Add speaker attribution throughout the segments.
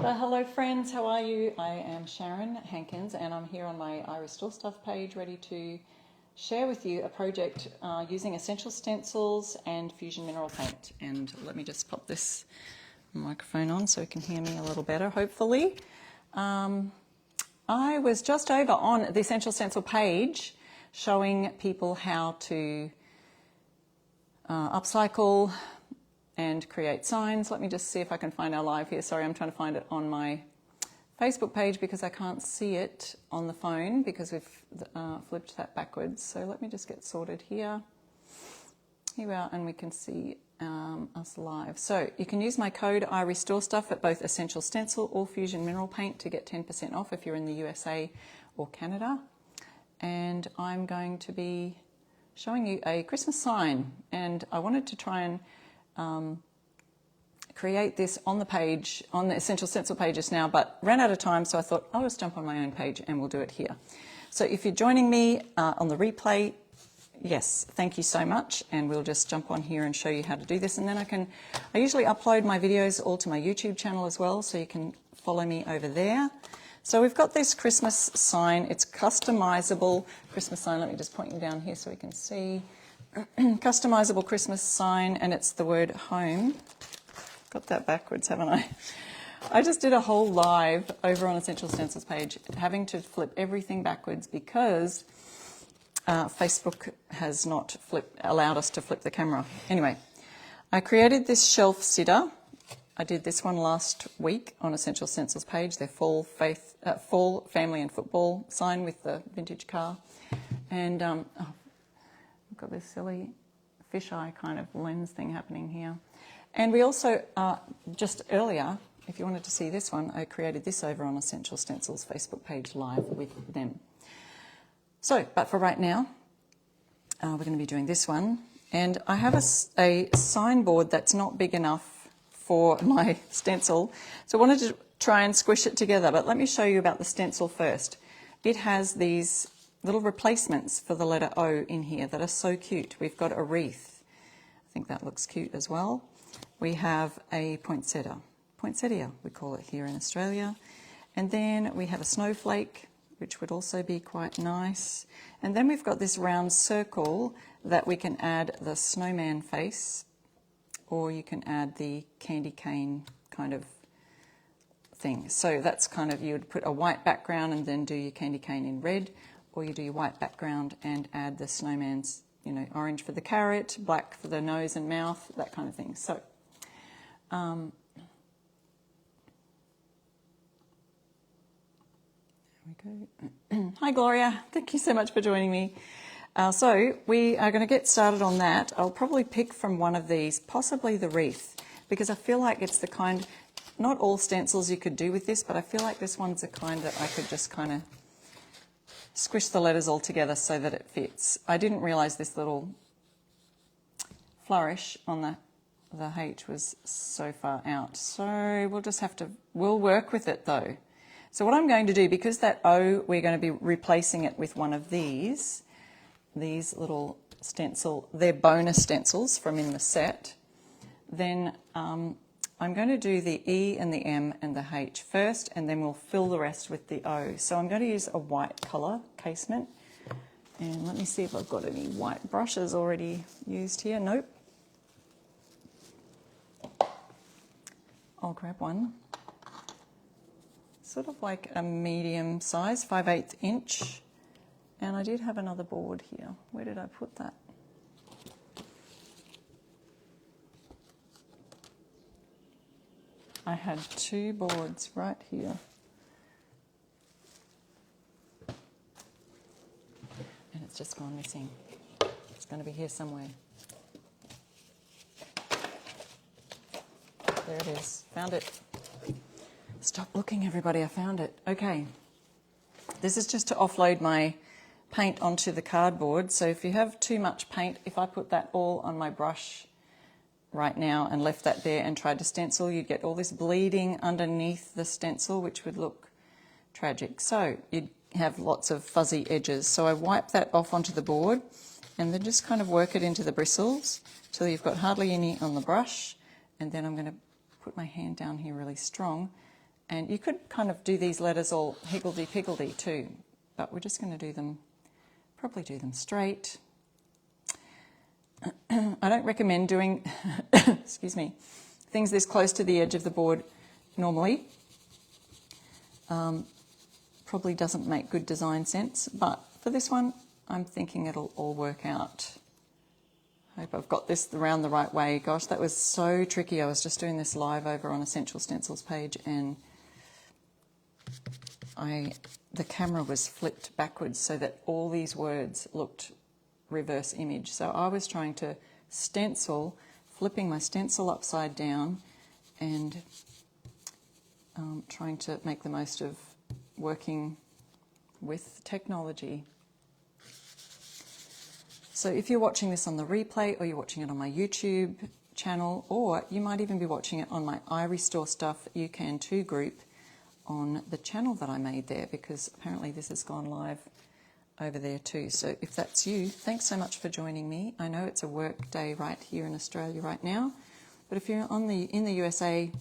Speaker 1: Well, hello friends, how are you? I am Sharon Hankins and I'm here on my I Restore Stuff page ready to share with you a project using essential stencils and fusion mineral paint. And let me just pop this microphone on so you can hear me a little better, hopefully. I was just over on the Essential Stencil page showing people how to upcycle and create signs. Let me just see if I can find our live here. Sorry, I'm trying to find it on my Facebook page because I can't see it on the phone because we've flipped that backwards. So let me just get sorted here. Here we are, and we can see us live. So you can use my code I Restore Stuff at both Essential Stencil or Fusion Mineral Paint to get 10% off if you're in the USA or Canada. And I'm going to be showing you a Christmas sign, and I wanted to try and create this on the page, on the Essential Stencil pages now, but ran out of time, so I thought I'll just jump on my own page and we'll do it here. So if you're joining me on the replay, yes, thank you so much, and we'll just jump on here and show you how to do this, and then I usually upload my videos all to my YouTube channel as well, so you can follow me over there. So we've got this Christmas sign. It's customizable Christmas sign. Let me just point you down here so we can see. Customizable Christmas sign, and it's the word home. Got that backwards, haven't I? I just did a whole live over on Essential Stencils page, having to flip everything backwards because Facebook has not allowed us to flip the camera. Anyway, I created this shelf sitter. I did this one last week on Essential Stencils page, their fall family and football sign with the vintage car. And I've got this silly fisheye kind of lens thing happening here. And we also, just earlier, if you wanted to see this one, I created this over on Essential Stencils Facebook page live with them. So, but for right now, we're going to be doing this one. And I have a signboard that's not big enough for my stencil, so I wanted to try and squish it together, but let me show you about the stencil first. It has these little replacements for the letter O in here that are so cute. We've got a wreath. I think that looks cute as well. We have a poinsettia, we call it here in Australia. And then we have a snowflake, which would also be quite nice. And then we've got this round circle that we can add the snowman face, or you can add the candy cane kind of thing. So that's kind of, you would put a white background and then do your candy cane in red, or you do your white background and add the snowman's, you know, orange for the carrot, black for the nose and mouth, that kind of thing. So, there we go. Hi Gloria, thank you so much for joining me. So we are going to get started on that. I'll probably pick from one of these, possibly the wreath, because I feel like it's the kind, not all stencils you could do with this, but I feel like this one's the kind that I could just kind of squish the letters all together so that it fits. I didn't realise this little flourish on the H was so far out. So we'll just have to, we'll work with it though. So what I'm going to do, because that O, we're going to be replacing it with one of these little stencil, they're bonus stencils from in the set. Then I'm going to do the E and the M and the H first, and then we'll fill the rest with the O. So I'm going to use a white colour casement, and let me see if I've got any white brushes already used here. Nope. I'll grab one. Sort of like a medium size, 5/8 inch. And I did have another board here. Where did I put that? I had two boards right here. And it's just gone missing. It's going to be here somewhere. There it is. Found it. Stop looking, everybody. I found it. Okay. This is just to offload my paint onto the cardboard. So if you have too much paint, if I put that all on my brush right now and left that there and tried to stencil, you'd get all this bleeding underneath the stencil, which would look tragic. So you'd have lots of fuzzy edges. So I wipe that off onto the board and then just kind of work it into the bristles till you've got hardly any on the brush. And then I'm going to put my hand down here really strong And you could kind of do these letters all higgledy-piggledy too, but we're just going to do them, probably do them straight. I don't recommend doing, excuse me, things this close to the edge of the board normally. Probably doesn't make good design sense, but for this one, I'm thinking it'll all work out. Hope I've got this around the right way. Gosh, that was so tricky. I was just doing this live over on Essential Stencils page, and the camera was flipped backwards so that all these words looked reverse image. So I was trying to stencil, flipping my stencil upside down, and trying to make the most of working with technology. So if you're watching this on the replay, or you're watching it on my YouTube channel, or you might even be watching it on my iRestore stuff, you can too group on the channel that I made there, because apparently this has gone live over there too. So if that's you, thanks so much for joining me. I know it's a work day right here in Australia right now, but if you're in the USA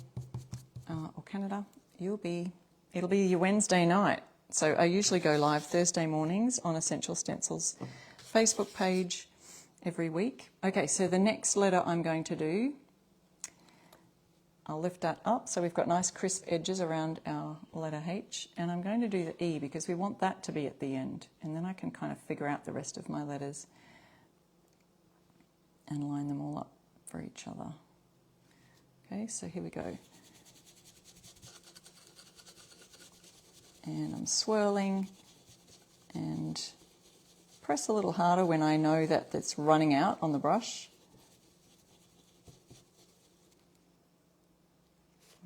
Speaker 1: or Canada, it'll be your Wednesday night. So I usually go live Thursday mornings on Essential Stencils Facebook page every week. Okay, so the next letter I'm going to do, I'll lift that up so we've got nice crisp edges around our letter H, and I'm going to do the E because we want that to be at the end, and then I can kind of figure out the rest of my letters and line them all up for each other. Okay, so here we go. And I'm swirling and press a little harder when I know that it's running out on the brush.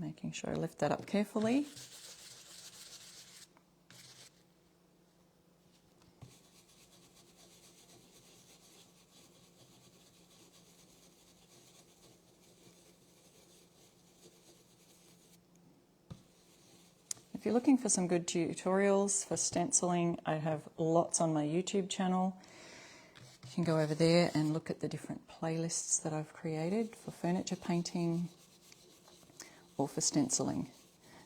Speaker 1: Making sure I lift that up carefully. If you're looking for some good tutorials for stenciling, I have lots on my YouTube channel. You can go over there and look at the different playlists that I've created for furniture painting or for stenciling.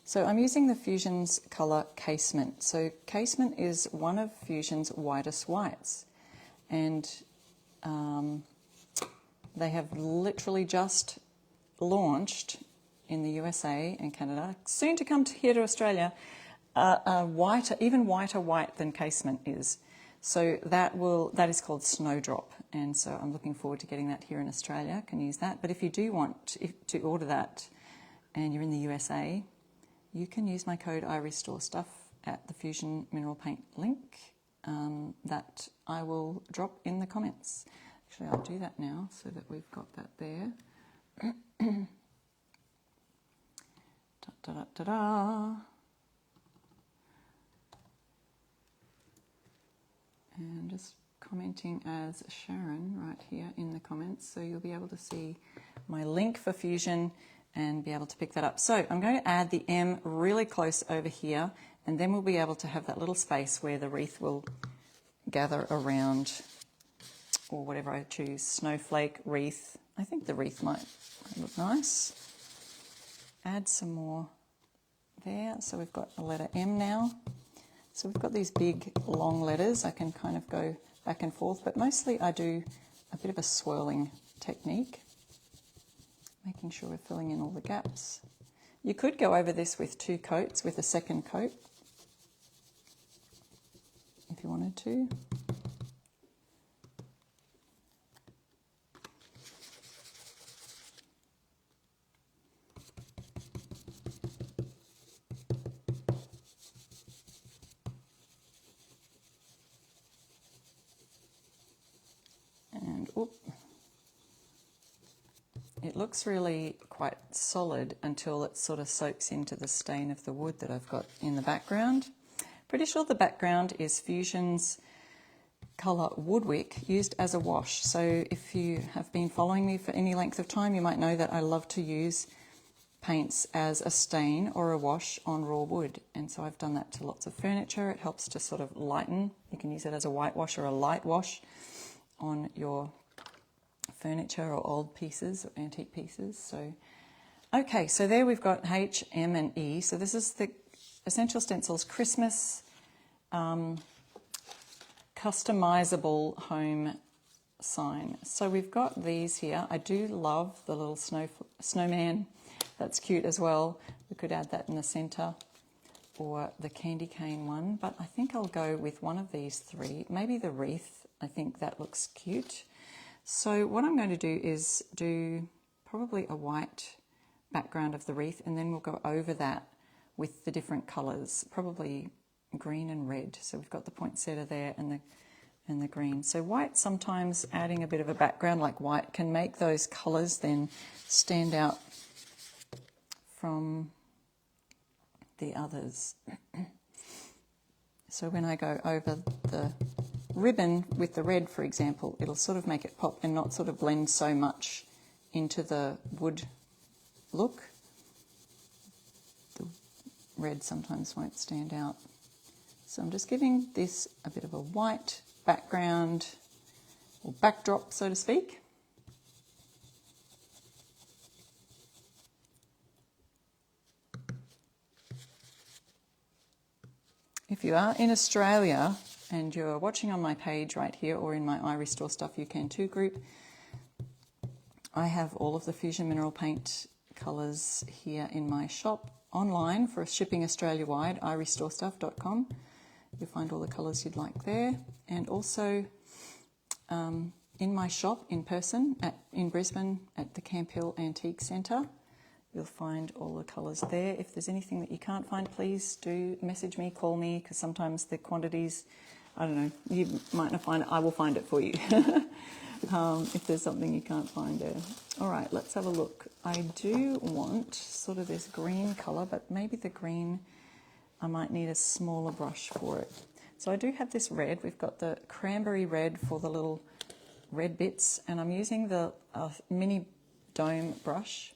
Speaker 1: So I'm using the Fusion's colour Casement. So Casement is one of Fusion's whitest whites, and they have literally just launched in the USA and Canada, soon to come here to Australia, even whiter white than Casement is. So that is called Snowdrop, and so I'm looking forward to getting that here in Australia. I can use that, but if you do want to order that and you're in the USA, you can use my code iRestore stuff at the Fusion Mineral Paint link that I will drop in the comments. Actually, I'll do that now so that we've got that there. Da-da-da-da. And just commenting as Sharon right here in the comments, so you'll be able to see my link for Fusion and be able to pick that up. So I'm going to add the M really close over here, and then we'll be able to have that little space where the wreath will gather around, or whatever I choose, snowflake, wreath. I think the wreath might look nice. Add some more there. So we've got a letter M now. So we've got these big long letters. I can kind of go back and forth, but mostly I do a bit of a swirling technique, making sure we're filling in all the gaps. You could go over this with two coats, with a second coat, if you wanted to. It looks really quite solid until it sort of soaks into the stain of the wood that I've got in the background. Pretty sure the background is Fusion's colour Woodwick used as a wash. So if you have been following me for any length of time, you might know that I love to use paints as a stain or a wash on raw wood. And so I've done that to lots of furniture. It helps to sort of lighten. You can use it as a whitewash or a light wash on your furniture or old pieces or antique pieces. So Okay, so there we've got H, M and E. So this is the Essential Stencils Christmas Customizable Home sign. So we've got these here. I do love the little snowman. That's cute as well. We could add that in the center, or the candy cane one, but I think I'll go with one of these three. Maybe the wreath. I think that looks cute. So what I'm going to do is do probably a white background of the wreath, and then we'll go over that with the different colors, probably green and red. So we've got the poinsettia there and the green. So white, sometimes adding a bit of a background like white can make those colors then stand out from the others. So when I go over the ribbon with the red, for example, it'll sort of make it pop and not sort of blend so much into the wood look. The red sometimes won't stand out. So I'm just giving this a bit of a white background or backdrop, so to speak. If you are in Australia and you're watching on my page right here or in my I Restore Stuff You Can Too group, I have all of the Fusion Mineral Paint colours here in my shop online for shipping Australia-wide, irestorestuff.com. You'll find all the colours you'd like there. And also in my shop in person in Brisbane at the Camp Hill Antique Centre. You'll find all the colours there. If there's anything that you can't find, please do message me, call me, because sometimes the quantities, I don't know, you might not find it. I will find it for you if there's something you can't find there. All right, let's have a look. I do want sort of this green colour, but maybe the green, I might need a smaller brush for it. So I do have this red. We've got the cranberry red for the little red bits, and I'm using the mini dome brush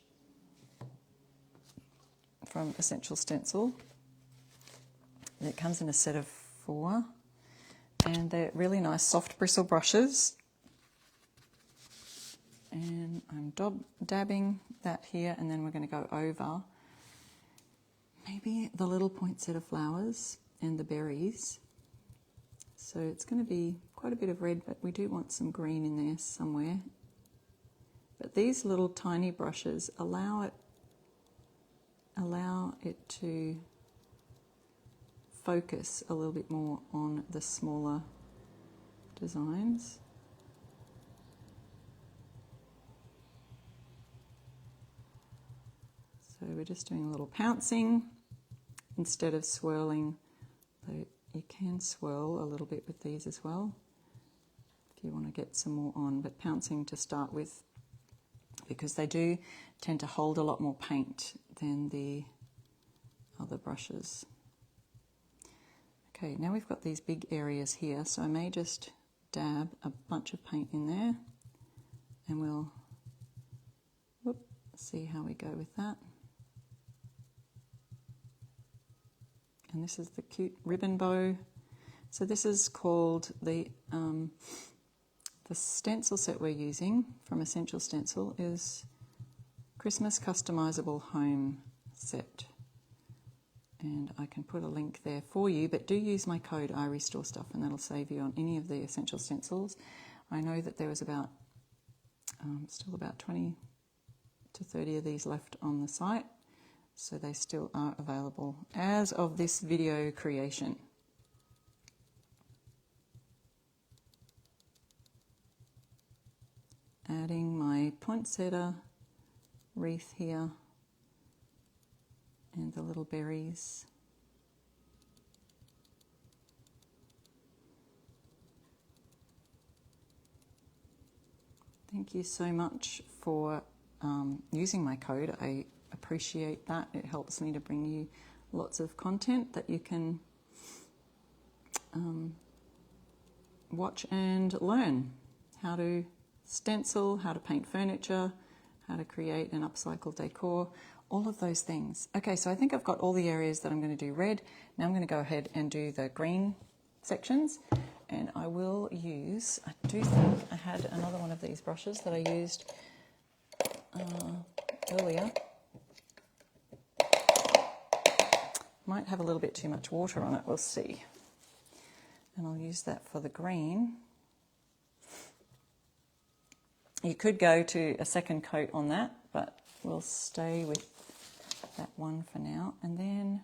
Speaker 1: from Essential Stencil. It comes in a set of 4, and they're really nice soft bristle brushes. And I'm dabbing that here, and then we're going to go over maybe the little poinsettia flowers and the berries. So it's going to be quite a bit of red, but we do want some green in there somewhere. But these little tiny brushes allow it to focus a little bit more on the smaller designs. So we're just doing a little pouncing instead of swirling. Though you can swirl a little bit with these as well if you want to get some more on, but pouncing to start with, because they do tend to hold a lot more paint than the other brushes. Okay, now we've got these big areas here, so I may just dab a bunch of paint in there, and we'll see how we go with that. And this is the cute ribbon bow. So this is called the stencil set we're using from Essential Stencil is Christmas Customizable Home Set. And I can put a link there for you, but do use my code iRestoreStuff, and that'll save you on any of the Essential Stencils. I know that there was about still about 20 to 30 of these left on the site, so they still are available as of this video creation. Adding my poinsettia wreath here and the little berries. Thank you so much for using my code. I appreciate that. It helps me to bring you lots of content that you can watch and learn. How to stencil, how to paint furniture, how to create and upcycle decor, all of those things. Okay, so I think I've got all the areas that I'm going to do red. Now I'm going to go ahead and do the green sections, and I will use, I do think I had another one of these brushes that I used earlier. Might have a little bit too much water on it, we'll see. And I'll use that for the green. You could go to a second coat on that, but we'll stay with that one for now. And then,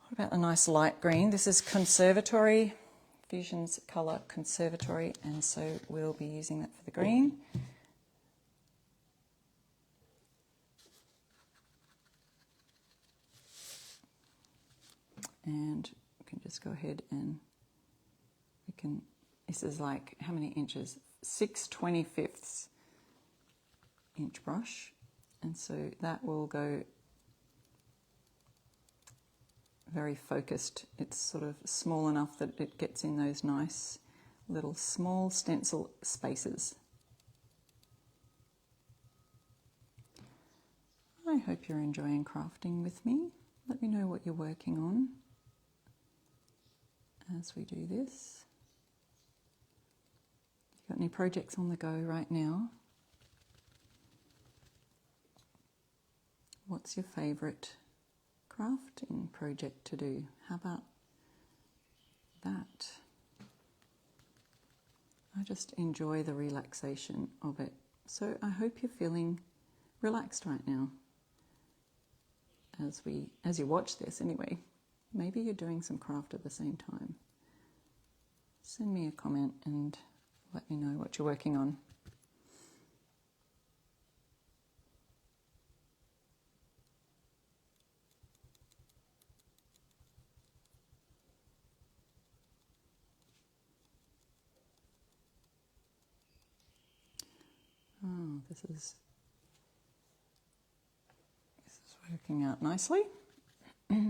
Speaker 1: what about a nice light green? This is Conservatory, Fusions Colour Conservatory, and so we'll be using that for the green. And we can just go ahead and we can, this is like, how many inches? 6/25 inch brush, and so that will go very focused. It's sort of small enough that it gets in those nice little small stencil spaces. I hope you're enjoying crafting with me. Let me know what you're working on as we do this. Got any projects on the go right now? What's your favourite crafting project to do? How about that? I just enjoy the relaxation of it. So I hope you're feeling relaxed right now as you watch this anyway. Maybe you're doing some craft at the same time. Send me a comment and let me know what you're working on. Oh, this is working out nicely. A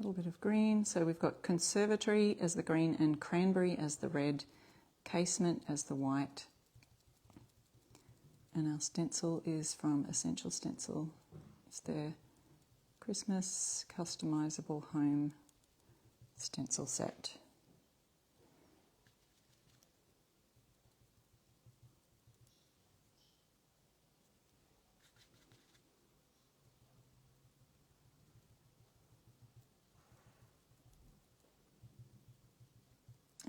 Speaker 1: little bit of green, so we've got Conservatory as the green and Cranberry as the red, Casement as the white, and our stencil is from Essential Stencil. It's their Christmas Customisable Home stencil set.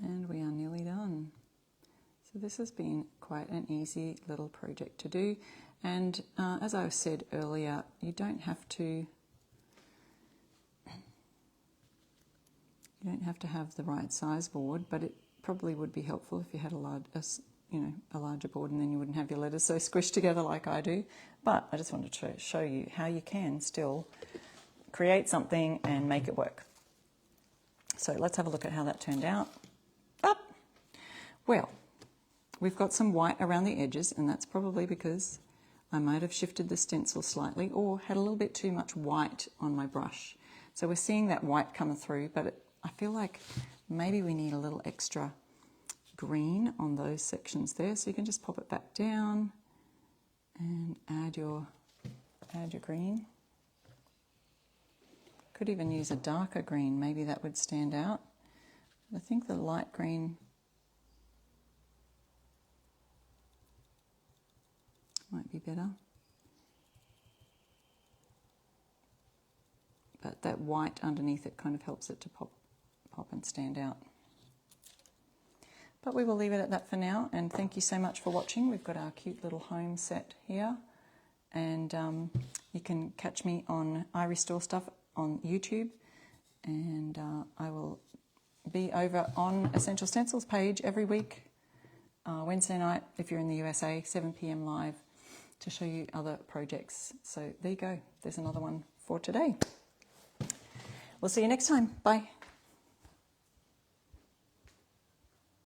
Speaker 1: And we are nearly done. So this has been quite an easy little project to do. And as I said earlier, you don't have to have the right size board, but it probably would be helpful if you had a larger board, and then you wouldn't have your letters so squished together like I do. But I just wanted to show you how you can still create something and make it work. So let's have a look at how that turned out. Well, we've got some white around the edges, and that's probably because I might have shifted the stencil slightly or had a little bit too much white on my brush. So we're seeing that white come through, but I feel like maybe we need a little extra green on those sections there. So you can just pop it back down and add your green. Could even use a darker green, maybe that would stand out. I think the light green might be better. But that white underneath it kind of helps it to pop and stand out. But we will leave it at that for now, and thank you so much for watching. We've got our cute little home set here, and you can catch me on I Restore Stuff on YouTube, and I will be over on Essential Stencils page every week, Wednesday night if you're in the USA, 7 p.m. live, to show you other projects. So there you go. There's another one for today. We'll see you next time. Bye.